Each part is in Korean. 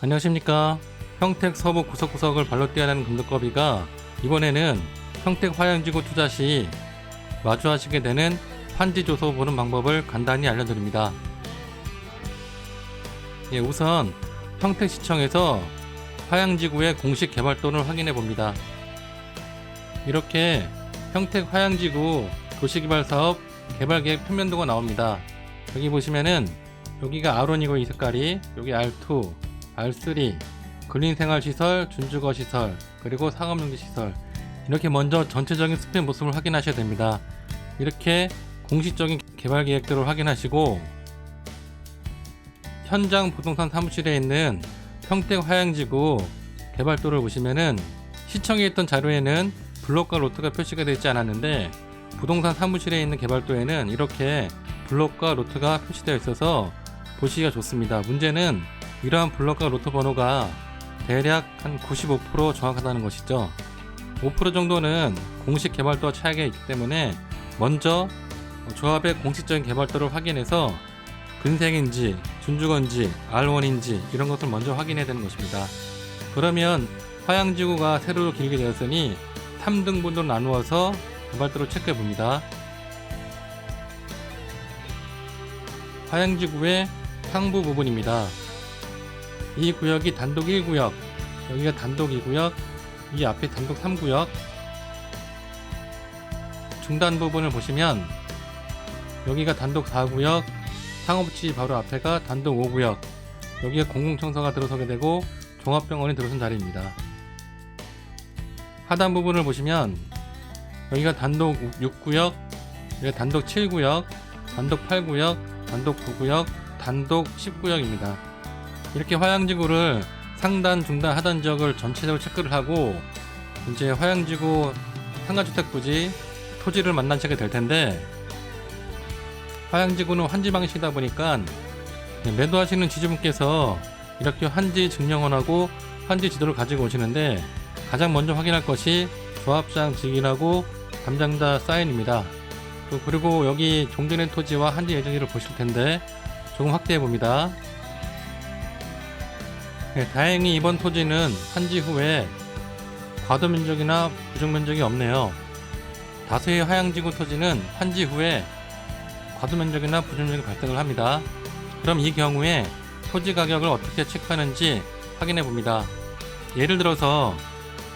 안녕하십니까. 평택 서부 구석구석을 발로 뛰어내는 금두꺼비가 이번에는 평택 화양지구 투자 시 마주하시게 되는 환지조소 보는 방법을 간단히 알려드립니다. 우선 평택시청에서 화양지구의 공식 개발도를 확인해 봅니다. 이렇게 평택 화양지구 도시개발사업 개발계획 표면도가 나옵니다. 여기 보시면은 여기가 R1이고 이 색깔이, 여기 R2, R3, 근린생활시설, 준주거시설, 그리고 상업용지시설, 이렇게 먼저 전체적인 스펙 모습을 확인하셔야 됩니다. 이렇게 공식적인 개발 계획들을 확인하시고 현장 부동산 사무실에 있는 평택 화양지구 개발도를 보시면은 시청에 있던 자료에는 블록과 로트가 표시가 되어 있지 않았는데 부동산 사무실에 있는 개발도에는 이렇게 블록과 로트가 표시되어 있어서 보시기가 좋습니다. 문제는 이러한 블록과 로트 번호가 대략 한 95% 정확하다는 것이죠. 5% 정도는 공식 개발도와 차이가 있기 때문에 먼저 조합의 공식적인 개발도를 확인해서 근생인지 준주건지 R1인지 이런 것을 먼저 확인해야 되는 것입니다. 그러면 화양지구가 세로로 길게 되었으니 3등분으로 나누어서 개발도를 체크해 봅니다. 화양지구의 상부 부분입니다. 이 구역이 단독 1구역, 여기가 단독 2구역, 이 앞에 단독 3구역, 중단 부분을 보시면 여기가 단독 4구역, 상업지 바로 앞에가 단독 5구역, 여기가 공공청사가 들어서게 되고 종합병원이 들어선 자리입니다. 하단 부분을 보시면 여기가 단독 6구역, 여기가 단독 7구역, 단독 8구역, 단독 9구역, 단독 10구역입니다. 이렇게 화양지구를 상단, 중단, 하단 지역을 전체적으로 체크를 하고 이제 화양지구 상가주택부지 토지를 만나시게 될 텐데, 화양지구는 환지 방식이다 보니까 매도하시는 지주분께서 이렇게 환지 증명원하고 환지 지도를 가지고 오시는데 가장 먼저 확인할 것이 조합장 직인하고 담당자 사인입니다. 그리고 여기 종전의 토지와 환지 예정지를 보실 텐데 조금 확대해 봅니다. 다행히 이번 토지는 환지 후에 과도 면적이나 부족 면적이 없네요. 다수의 화양지구 토지는 환지 후에 과도 면적이나 부족 면적이 발생을 합니다. 그럼 이 경우에 토지 가격을 어떻게 체크하는지 확인해 봅니다. 예를 들어서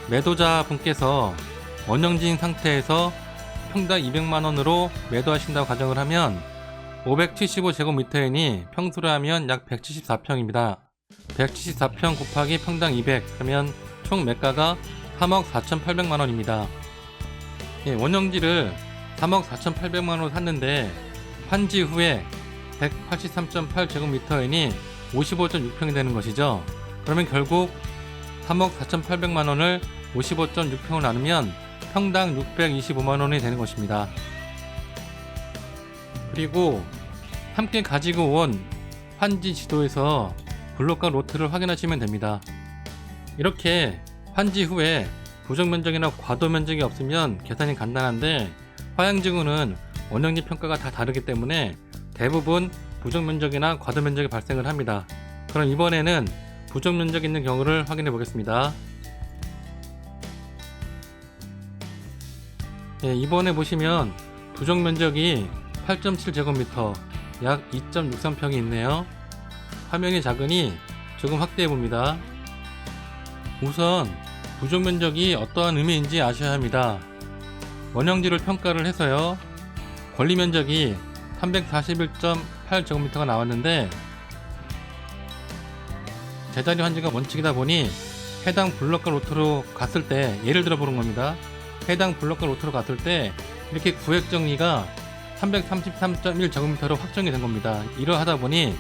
매도자 분께서 원형지인 상태에서 평당 200만원으로 매도하신다고 가정을 하면 575제곱미터이니 평수로 하면 약 174평입니다. 174평 곱하기 평당 200 하면 총 매가가 3억 4,800만원입니다. 원형지를 3억 4,800만원으로 샀는데 환지 후에 183.8제곱미터이니 55.6평이 되는 것이죠. 그러면 결국 3억 4,800만원을 55.6평을 나누면 평당 625만원이 되는 것입니다. 그리고 함께 가지고 온 환지 지도에서 블록과 로트를 확인하시면 됩니다. 이렇게 환지 후에 부족 면적이나 과도 면적이 없으면 계산이 간단한데 화양지구는 원형지 평가가 다 다르기 때문에 대부분 부족 면적이나 과도 면적이 발생을 합니다. 그럼 이번에는 부족 면적 있는 경우를 확인해 보겠습니다. 이번에 보시면 부족 면적이 8.7제곱미터, 약 2.63평이 있네요. 화면이 작으니 조금 확대해 봅니다. 우선 부족 면적이 어떠한 의미인지 아셔야 합니다. 원형지를 평가를 해서요, 권리 면적이 341.8제곱미터가 나왔는데 제자리 환지가 원칙이다 보니 해당 블록과 로트로 갔을 때, 예를 들어 보는 겁니다. 해당 블록과 로트로 갔을 때 이렇게 구획 정리가 333.1제곱미터로 확정이 된 겁니다. 이러하다 보니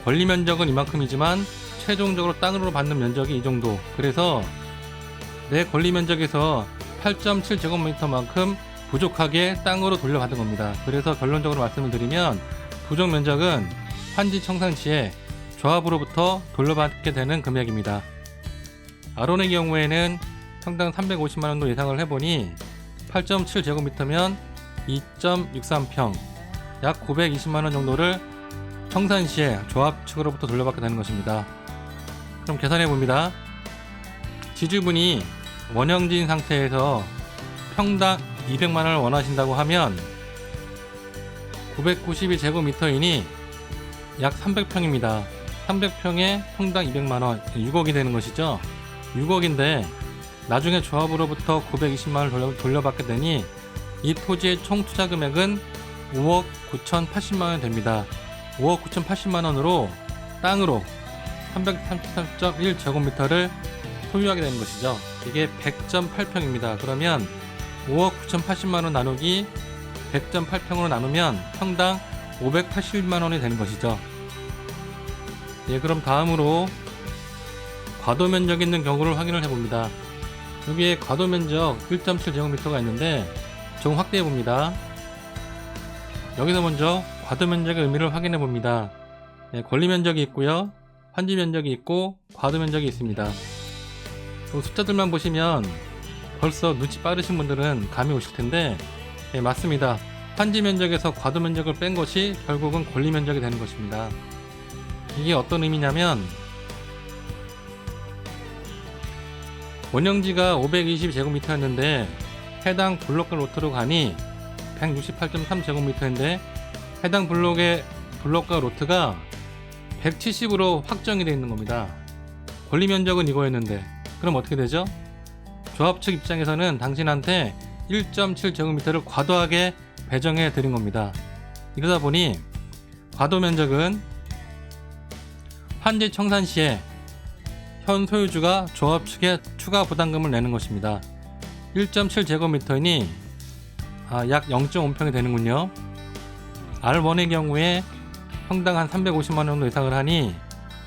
권리 면적은 이만큼이지만 최종적으로 땅으로 받는 면적이 이 정도, 그래서 내 권리 면적에서 8.7제곱미터만큼 부족하게 땅으로 돌려받은 겁니다. 그래서 결론적으로 말씀을 드리면 부족 면적은 환지 청산 시에 조합으로부터 돌려받게 되는 금액입니다. 아론의 경우에는 평당 350만원도 예상을 해보니 8.7제곱미터면 2.63평, 약 920만원 정도를 청산 시에 조합 측으로부터 돌려받게 되는 것입니다. 그럼 계산해 봅니다. 지주분이 원형지인 상태에서 평당 200만원을 원하신다고 하면 992제곱미터이니 약 300평입니다. 300평에 평당 200만원, 6억이 되는 것이죠. 6억인데 나중에 조합으로부터 920만원을 돌려받게 되니 이 토지의 총 투자 금액은 5억 9,080만원 됩니다. 5억 9,080만원으로 땅으로 333.1제곱미터를 소유하게 되는 것이죠. 이게 100.8평입니다. 그러면 5억 9,080만원 나누기 100.8평으로 나누면 평당 580만원이 되는 것이죠. 예, 그럼 다음으로 과도면적 있는 경우를 확인을 해봅니다. 여기에 과도면적 1.7제곱미터가 있는데 좀 확대해 봅니다. 여기서 먼저 과도면적의 의미를 확인해 봅니다. 예, 권리면적이 있고요, 환지면적이 있고 과도면적이 있습니다. 숫자들만 보시면 벌써 눈치 빠르신 분들은 감이 오실 텐데, 예, 맞습니다. 환지면적에서 과도면적을 뺀 것이 결국은 권리면적이 되는 것입니다. 이게 어떤 의미냐면 원형지가 520제곱미터였는데 해당 블록과 로트로 가니 168.3제곱미터인데 해당 블록과 로트가 170으로 확정이 되어 있는 겁니다. 권리면적은 이거였는데 그럼 어떻게 되죠? 조합 측 입장에서는 당신한테 1.7제곱미터를 과도하게 배정해 드린 겁니다. 이러다 보니 과도면적은 환지 청산 시에 현 소유주가 조합 측에 추가 부담금을 내는 것입니다. 1.7제곱미터이니 약 0.5평이 되는군요. R1의 경우에 평당 한 350만원 정도 예상을 하니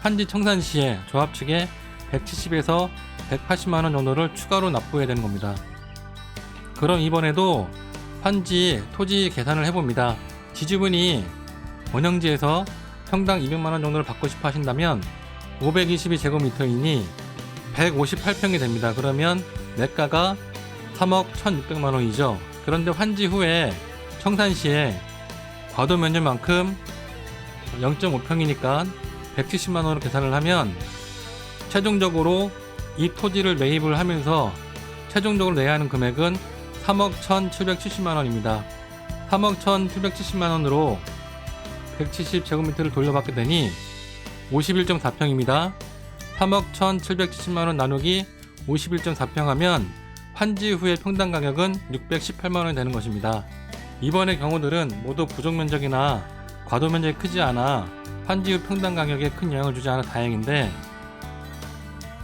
환지 청산 시에 조합 측에 170에서 180만원 정도를 추가로 납부해야 되는 겁니다. 그럼 이번에도 환지 토지 계산을 해봅니다. 지주분이 원형지에서 평당 200만원 정도를 받고 싶어 하신다면 522제곱미터이니 158평이 됩니다. 그러면 매가가 3억 1600만원이죠. 그런데 환지 후에 청산 시에 과도 면적만큼 0.5평이니까 170만원으로 계산을 하면 최종적으로 이 토지를 매입을 하면서 최종적으로 내야 하는 금액은 3억 1770만원입니다. 3억 1770만원으로 170제곱미터를 돌려받게 되니 51.4평입니다. 3억 1770만원 나누기 51.4평 하면 환지 후의 평당 가격은 618만원이 되는 것입니다. 이번의 경우들은 모두 부족면적이나 과도면적이 크지 않아 환지 후 평당 가격에 큰 영향을 주지 않아 다행인데,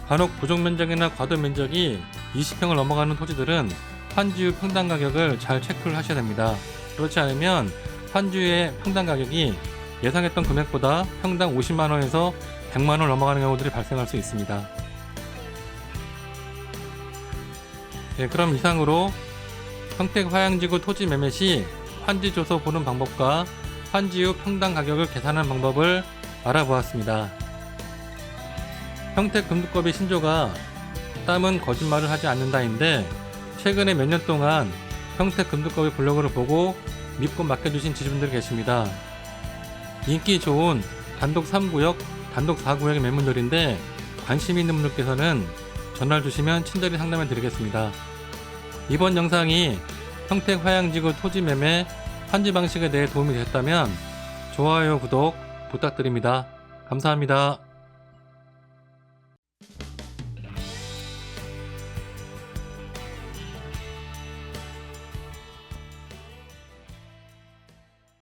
간혹 부족면적이나 과도면적이 20평을 넘어가는 토지들은 환지 후 평당 가격을 잘 체크를 하셔야 됩니다. 그렇지 않으면 환지 후의 평당 가격이 예상했던 금액보다 평당 50만원에서 100만원을 넘어가는 경우들이 발생할 수 있습니다. 네, 그럼 이상으로 평택 화양지구 토지 매매 시 환지 조서 보는 방법과 환지 후 평당 가격을 계산하는 방법을 알아보았습니다. 평택 금두꺼비 신조가 땀은 거짓말을 하지 않는다인데, 최근에 몇 년 동안 평택 금두꺼비 블로그를 보고 믿고 맡겨주신 지주분들이 계십니다. 인기 좋은 단독 3구역, 단독 4구역의 매물들인데 관심 있는 분들께서는 전화를 주시면 친절히 상담해 드리겠습니다. 이번 영상이 평택 화양지구 토지 매매 환지 방식에 대해 도움이 되셨다면 좋아요, 구독 부탁드립니다. 감사합니다.